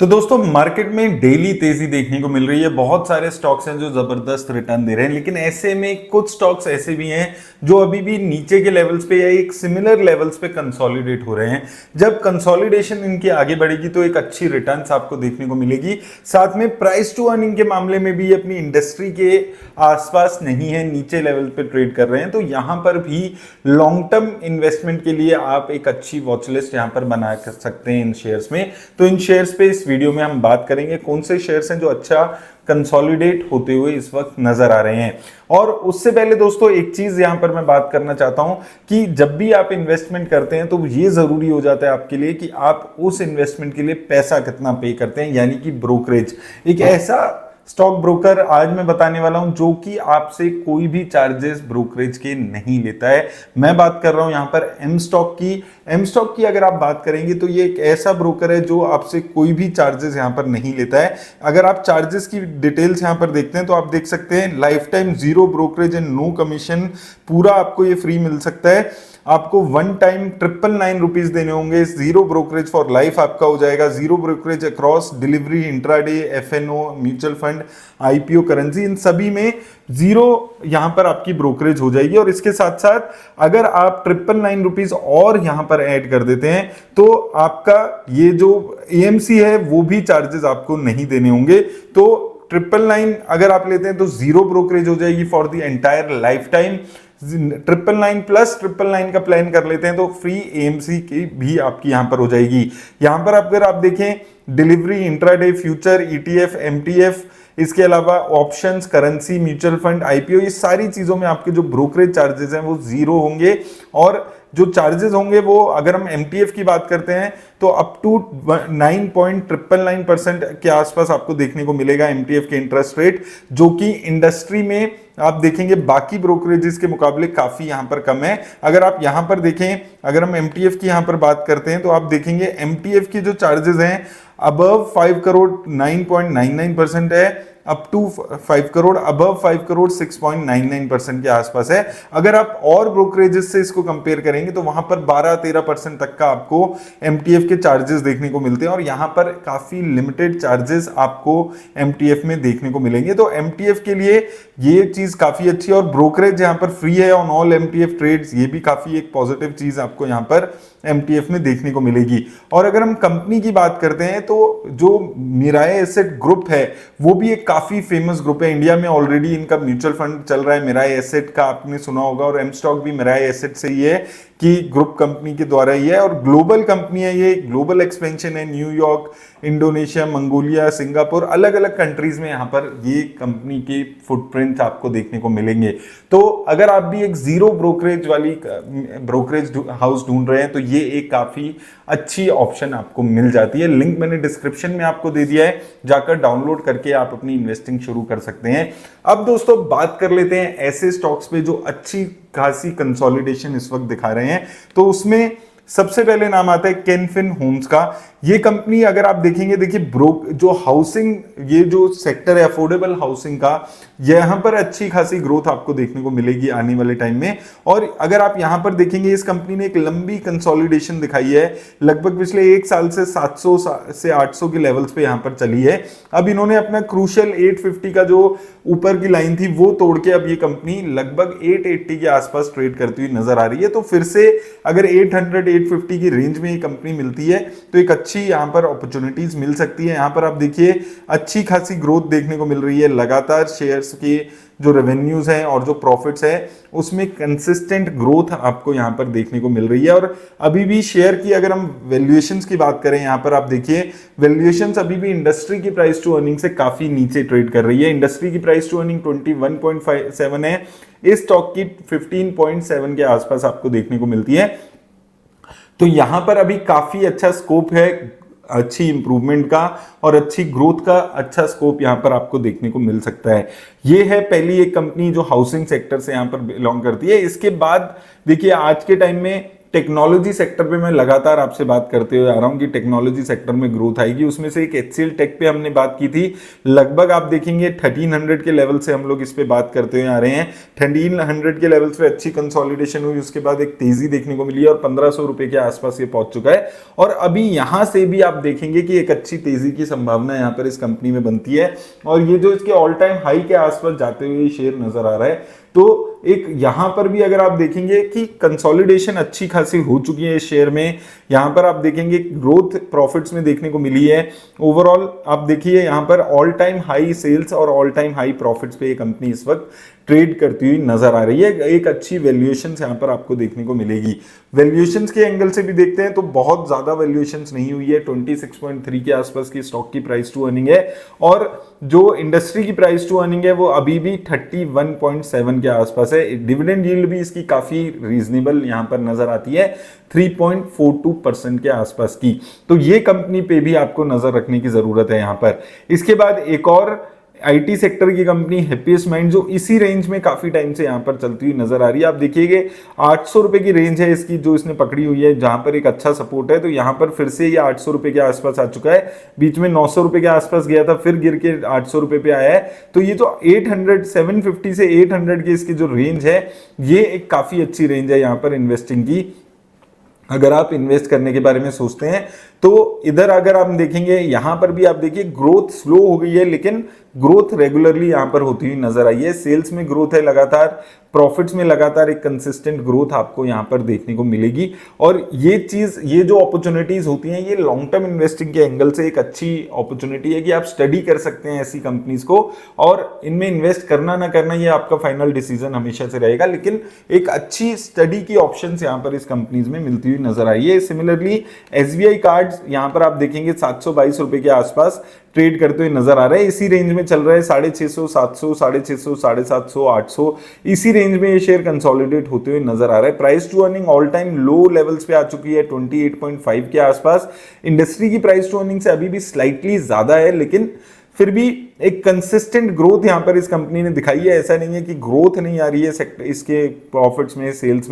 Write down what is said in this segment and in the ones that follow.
तो दोस्तों मार्केट में डेली तेजी देखने को मिल रही है। बहुत सारे स्टॉक्स हैं जो जबरदस्त रिटर्न दे रहे हैं, लेकिन ऐसे में कुछ स्टॉक्स ऐसे भी हैं जो अभी भी नीचे के लेवल्स पे या एक सिमिलर लेवल्स पे कंसोलिडेट हो रहे हैं। जब कंसोलिडेशन इनकी आगे बढ़ेगी तो एक अच्छी रिटर्न्स आपको देखने को मिलेगी। साथ में प्राइस टू अर्निंग के मामले में भी अपनी इंडस्ट्री के आसपास नहीं है, नीचे लेवल पे ट्रेड कर रहे हैं। तो यहां पर भी लॉन्ग टर्म इन्वेस्टमेंट के लिए आप एक अच्छी वॉच लिस्ट यहां पर बना सकते हैं इन शेयर्स में। तो इन शेयर्स पे इस वीडियो में हम बात करेंगे कौन से शेयर्स हैं जो अच्छा कंसोलिडेट होते हुए इस वक्त नजर आ रहे हैं। और उससे पहले दोस्तों एक चीज यहां पर मैं बात करना चाहता हूं कि जब भी आप इन्वेस्टमेंट करते हैं तो ये जरूरी हो जाता है आपके लिए कि आप उस इन्वेस्टमेंट के लिए पैसा कितना पे करते हैं, यानी कि ब्रोकरेज। एक ऐसा स्टॉक ब्रोकर आज मैं बताने वाला हूं जो कि आपसे कोई भी चार्जेस ब्रोकरेज के नहीं लेता है। मैं बात कर रहा हूं यहां पर एम स्टॉक की अगर आप बात करेंगे तो ये एक ऐसा ब्रोकर है जो आपसे कोई भी चार्जेस यहां पर नहीं लेता है। अगर आप चार्जेस की डिटेल्स यहां पर देखते हैं तो आप देख सकते हैं lifetime zero brokerage and no commission, पूरा आपको ये फ्री मिल सकता है। आपको वन टाइम 999 रुपीज देने होंगे। जीरो ब्रोकरेज फॉर लाइफ आपका हो जाएगा। Zero brokerage across delivery, intraday, FNO, mutual fund, IPO, currency, इन सभी में जीरो यहां पर आपकी ब्रोकरेज हो जाएगी। और इसके साथ साथ अगर आप 999 रुपीज और यहां पर ऐड कर देते हैं तो आपका ये जो एएमसी है वो भी चार्जेस आपको नहीं देने होंगे। तो 999 अगर आप लेते हैं तो जीरो ब्रोकरेज हो जाएगी for the entire life time. 999 plus 999 का प्लान कर लेते हैं तो फ्री एएमसी की भी आपकी यहां पर हो जाएगी। यहां पर अगर आप देखें delivery, intraday, future, ETF, MTF, इसके अलावा options, currency, mutual fund, IPO, ये सारी चीजों में आपके जो ब्रोकरेज चार्जेस हैं वो जीरो होंगे। और जो चार्जेस होंगे वो अगर हम एमटीएफ की बात करते हैं तो अप टू 9.999% के आसपास आपको देखने को मिलेगा एमटीएफ के इंटरेस्ट रेट, जो कि इंडस्ट्री में आप देखेंगे बाकी ब्रोकरेजेस के मुकाबले काफी यहां पर कम है। अगर आप यहां पर देखें, अगर हम एमटीएफ की यहां पर बात करते हैं तो आप देखेंगे एमटीएफ की जो चार्जेस हैं अबव 5 करोड़ 9.99% है, up to 5 crore, above 5 crore 6.99% के आसपास है। अगर आप और ब्रोकरेजेस से इसको कंपेयर करेंगे तो वहां पर 12-13% तक का आपको एमटीएफ के चार्जेस देखने को मिलते हैं और यहां पर काफी लिमिटेड चार्जेस आपको एमटीएफ में देखने को मिलेंगे। तो एमटीएफ के लिए ये चीज काफी अच्छी है और ब्रोकरेज यहां पर फ्री है ऑन ऑल एमटीएफ ट्रेड्स, ये भी काफी एक पॉजिटिव चीज आपको यहां पर एमटीएफ में देखने को मिलेगी। और अगर हम कंपनी की बात करते हैं तो जो मिराए एसेट ग्रुप है वो भी एक काफी फेमस ग्रुप है। इंडिया में ऑलरेडी इनका म्यूचुअल फंड चल रहा है मिराए एसेट का, आपने सुना होगा। और एम स्टॉक भी मिराए एसेट से ही है कि ग्रुप कंपनी के द्वारा ही है और ग्लोबल कंपनी है, ये ग्लोबल एक्सपेंशन है। न्यूयॉर्क, इंडोनेशिया, मंगोलिया, सिंगापुर, अलग अलग कंट्रीज में यहां पर ये कंपनी के फुटप्रिंट आपको देखने को मिलेंगे। तो अगर आप भी एक जीरो ब्रोकरेज वाली ब्रोकरेज हाउस ढूंढ रहे हैं तो ये एक काफी अच्छी ऑप्शन आपको मिल जाती है। लिंक मैंने डिस्क्रिप्शन में आपको दे दिया है, जाकर डाउनलोड करके आप अपनी इन्वेस्टिंग शुरू कर सकते हैं। अब दोस्तों बात कर लेते हैं ऐसे स्टॉक्स पे जो अच्छी खासी कंसोलिडेशन इस वक्त दिखा रहे हैं। तो उसमें सबसे पहले नाम आता है कैनफिन होम्स का। ये कंपनी अगर आप देखेंगे, देखिए जो हाउसिंग, ये जो सेक्टर है अफोर्डेबल हाउसिंग का, यहां पर अच्छी खासी ग्रोथ आपको देखने को मिलेगी आने वाले टाइम में। और अगर आप यहां पर देखेंगे इस कंपनी ने एक लंबी कंसोलिडेशन दिखाई है, लगभग पिछले एक साल से 700 से 800 के लेवल्स पे यहां पर चली है। अब इन्होंने अपना क्रूशियल 850 का जो ऊपर की लाइन थी वो तोड़ के अब ये कंपनी लगभग 880 के आसपास ट्रेड करती हुई नजर आ रही है। तो फिर से अगर 800-850 की रेंज में ये कंपनी मिलती है तो एक अच्छी यहां पर अपॉर्चुनिटीज मिल सकती है। यहां पर आप देखिए अच्छी खासी ग्रोथ देखने को मिल रही है, लगातार शेयर्स की जो रेवेन्यूज हैं और जो प्रॉफिट्स है उसमें कंसिस्टेंट ग्रोथ आपको यहां पर देखने को मिल रही है। और अभी भी शेयर की अगर हम वैल्यूएशंस की बात करें, यहां पर आप देखिए वैल्यूएशंस अभी भी इंडस्ट्री की प्राइस टू अर्निंग से काफी नीचे ट्रेड कर रही है। इंडस्ट्री की प्राइस टू अर्निंग 21.57 है, इस स्टॉक की 15.7 के आसपास आपको देखने को मिलती है। तो यहां पर अभी काफी अच्छा स्कोप है अच्छी इंप्रूवमेंट का और अच्छी ग्रोथ का, अच्छा स्कोप यहां पर आपको देखने को मिल सकता है। ये है पहली एक कंपनी जो हाउसिंग सेक्टर से यहां पर बिलोंग करती है। इसके बाद देखिए आज के टाइम में टेक्नोलॉजी सेक्टर पे मैं लगातार आपसे बात करते हुए आ रहा हूं कि टेक्नोलॉजी सेक्टर में ग्रोथ आएगी। उसमें से एक HCL टेक पे हमने बात की थी, लगभग आप देखेंगे 1300 के लेवल से हम लोग इस पे बात करते हुए आ रहे हैं। 1300 के लेवल पे अच्छी कंसोलिडेशन हुई, उसके बाद एक तेजी देखने को मिली और 1500 रुपए के आसपास ये पहुंच चुका है। और अभी यहां से भी आप देखेंगे कि एक अच्छी तेजी की संभावना यहां पर इस कंपनी में बनती है और ये जो इसके ऑल टाइम हाई के आसपास जाते हुए शेयर नजर आ रहा है। तो एक यहां पर भी अगर आप देखेंगे कि कंसोलिडेशन अच्छी खासी हो चुकी है इस शेयर में। यहां पर आप देखेंगे ग्रोथ प्रॉफिट्स में देखने को मिली है। ओवरऑल आप देखिए यहां पर ऑल टाइम हाई सेल्स और ऑल टाइम हाई प्रॉफिट्स पे ये कंपनी इस वक्त ट्रेड करती हुई नजर आ रही है। एक अच्छी वैल्यूएशन यहां पर आपको देखने को मिलेगी। वैल्यूएशन के एंगल से भी देखते हैं तो बहुत ज्यादा वैल्यूएशन नहीं हुई है। 26.3 के आसपास की स्टॉक की प्राइस टू अर्निंग है और जो इंडस्ट्री की प्राइस टू अर्निंग है वो अभी भी 31.7 के आसपास है। डिविडेंड यील्ड भी इसकी काफी रीजनेबल यहां पर नजर आती है, 3.42% के आसपास की। तो ये कंपनी पे भी आपको नजर रखने की जरूरत है यहां पर। इसके बाद एक और आईटी सेक्टर की कंपनी हैप्पीएस्ट माइंड जो इसी रेंज में काफी टाइम से यहां पर चलती हुई नजर आ रही है। आप देखिएगा 800 रुपए की रेंज है इसकी जो इसने पकड़ी हुई है, जहां पर एक अच्छा सपोर्ट है। तो यहां पर फिर से ये 800 रुपए के आसपास आ चुका है। बीच में 900 रुपए के आसपास गया था, फिर गिर के 800 रुपए पे आया है। तो ये जो 750 से 800 की इसकी जो रेंज है, ये एक काफी अच्छी रेंज है यहां पर इन्वेस्टिंग की। अगर आप इन्वेस्ट करने के बारे में सोचते हैं तो इधर अगर आप देखेंगे यहां पर भी आप देखिए ग्रोथ स्लो हो गई है, लेकिन ग्रोथ रेगुलरली यहां पर होती हुई नजर आई है। सेल्स में ग्रोथ है लगातार, प्रॉफिट्स में लगातार एक कंसिस्टेंट ग्रोथ आपको यहां पर देखने को मिलेगी। और ये चीज, ये जो अपॉर्चुनिटीज होती हैं, ये लॉन्ग टर्म इन्वेस्टिंग के एंगल से एक अच्छी अपॉर्चुनिटी है कि आप स्टडी कर सकते हैं ऐसी कंपनीज को और इनमें इन्वेस्ट करना ना करना ये आपका फाइनल डिसीजन हमेशा से रहेगा। लेकिन एक अच्छी स्टडी की ऑप्शन यहां पर इस कंपनीज में मिलती हुई नजर आई है। सिमिलरली एसबीआई कार्ड यहां पर आप देखेंगे 722 रुपए के आसपास ट्रेड करते हुए नजर आ रहा है। इसी रेंज में चल रहा है 650, 700, 650, 750, 800, इसी रेंज में ये शेयर कंसोलिडेट होते हुए नजर आ रहा है। Price to earning all time low levels पे आ चुकी है 28.5 के आसपास। इंडस्ट्री की प्राइस टू अर्निंग से अभी भी स्लाइटली ज्यादा है, लेकिन फिर भी एक कंसिस्टेंट ग्रोथ यहां पर इस कंपनी ने दिखाई है। ऐसा नहीं है कि ग्रोथ नहीं आ रही है सेक्टर इसके प्रॉफिट्स में, सेल्स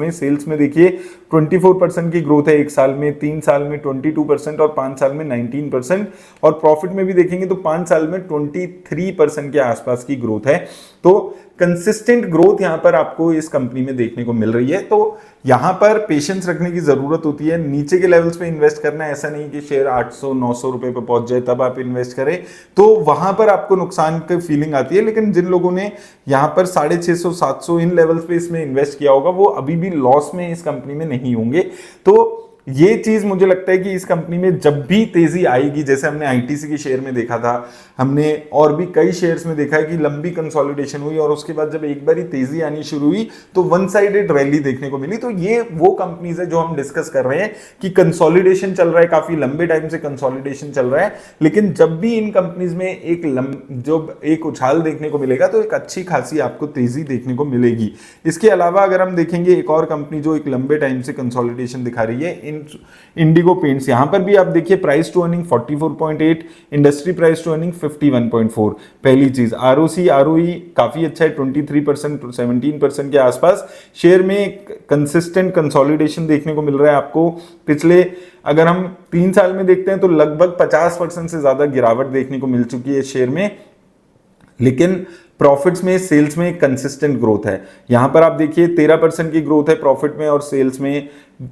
में देखिए 24% की ग्रोथ है एक साल में, 3 साल में 22% और 5 साल में 19%। और प्रॉफिट में भी देखेंगे तो 5 साल में 23% के आसपास की ग्रोथ है। तो कंसिस्टेंट ग्रोथ यहां पर आपको इस कंपनी में देखने को मिल रही है। तो यहां पर पेशेंस रखने की जरूरत होती है। नीचे के लेवल्स पे इन्वेस्ट करना है, ऐसा नहीं कि शेयर 800-900 रुपए पे पहुंच जाए तब आप इन्वेस्ट करें, तो वहां पर आपको नुकसान की फीलिंग आती है। लेकिन जिन लोगों ने यहां पर 650-700 इन लेवल्स पे इसमें इन्वेस्ट किया होगा वो अभी भी लॉस में इस कंपनी में नहीं होंगे। तो ये चीज मुझे लगता है कि इस कंपनी में जब भी तेजी आएगी, जैसे हमने आईटीसी के शेयर में देखा था, हमने और भी कई शेयर्स में देखा है कि लंबी कंसोलिडेशन हुई और उसके बाद जब एक बार तेजी आनी शुरू हुई तो वन साइडेड रैली देखने को मिली। तो ये वो कंपनीज है जो हम डिस्कस कर रहे हैं कि कंसोलिडेशन चल रहा है, काफी लंबे टाइम से कंसोलिडेशन चल रहा है, लेकिन जब भी इन कंपनीज में एक उछाल देखने को मिलेगा तो एक अच्छी खासी आपको तेजी देखने को मिलेगी। इसके अलावा अगर हम देखेंगे एक और कंपनी जो एक लंबे टाइम से कंसोलिडेशन दिखा रही है, इंडिगो पेंट्स, यहां पर भी आप देखिए price to earning 44.8, industry price to earning 51.4। पहली चीज आरओई काफी अच्छा है, 23%, 17% के आसपास। शेयर में कंसिस्टेंट कंसोलिडेशन देखने को मिल रहा है आपको। पिछले अगर हम 3 साल में देखते हैं तो लगभग 50% से ज्यादा गिरावट देखने को मिल चुकी है शेयर में, लेकिन प्रॉफिट्स में, सेल्स में कंसिस्टेंट ग्रोथ है। यहां पर आप देखिए 13% की ग्रोथ है प्रॉफिट में और सेल्स में।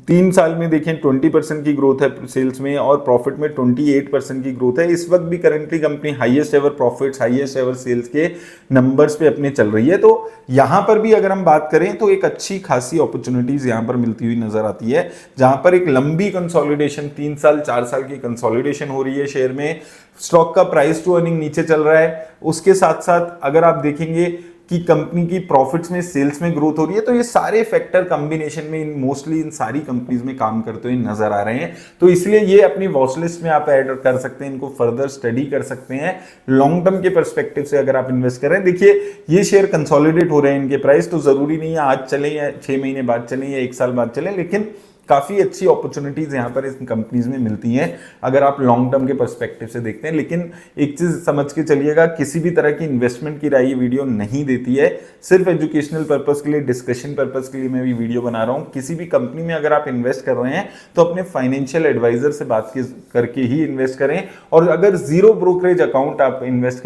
3 साल में देखें 20% की ग्रोथ है सेल्स में और प्रॉफिट में 28% की ग्रोथ है। इस वक्त भी currently company highest ever profits, highest ever sales के नंबर्स पे अपने चल रही है। तो यहां पर भी अगर हम बात करें तो एक अच्छी खासी अपॉर्चुनिटीज यहां पर मिलती हुई नजर आती है, जहां पर एक लंबी कंसोलिडेशन, 3 साल 4 साल की कंसोलिडेशन हो रही है शेयर में। स्टॉक का प्राइस टू अर्निंग नीचे चल रहा है, उसके साथ साथ अगर आप देखेंगे कि कंपनी की प्रॉफिट्स में, सेल्स में ग्रोथ हो रही है, तो ये सारे फैक्टर कॉम्बिनेशन में मोस्टली इन सारी कंपनीज में काम करते हुए नजर आ रहे हैं। तो इसलिए ये अपनी वॉच लिस्ट में आप ऐड कर सकते हैं, इनको फर्दर स्टडी कर सकते हैं। लॉन्ग टर्म के पर्सपेक्टिव से अगर आप इन्वेस्ट करें, देखिए ये शेयर कंसोलिडेट हो रहे हैं इनके प्राइस, तो जरूरी नहीं है आज चले या 6 महीने बाद चले या 1 साल बाद चले, लेकिन काफ़ी अच्छी अपॉर्चुनिटीज़ यहाँ पर इस कंपनीज में मिलती हैं अगर आप लॉन्ग टर्म के पर्सपेक्टिव से देखते हैं। लेकिन एक चीज़ समझ के चलिएगा, किसी भी तरह की इन्वेस्टमेंट की राय ये वीडियो नहीं देती है, सिर्फ एजुकेशनल पर्पज़ के लिए, डिस्कशन पर्पज़ के लिए मैं भी वीडियो बना रहा हूँ। किसी भी कंपनी में अगर आप इन्वेस्ट कर रहे हैं तो अपने फाइनेंशियल एडवाइजर से बात करके ही इन्वेस्ट करें। और अगर जीरो ब्रोकरेज अकाउंट आप इन्वेस्ट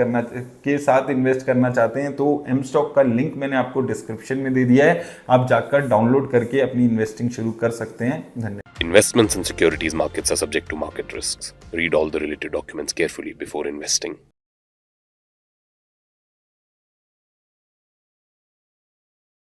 करना चाहते हैं तो एम स्टॉक का लिंक मैंने आपको डिस्क्रिप्शन में दे दिया है, आप जाकर डाउनलोड करके अपनी इन्वेस्टिंग शुरू कर सकते हैं। धन्यवाद। Investments in securities markets are subject to market risks. Read all the related documents carefully before investing.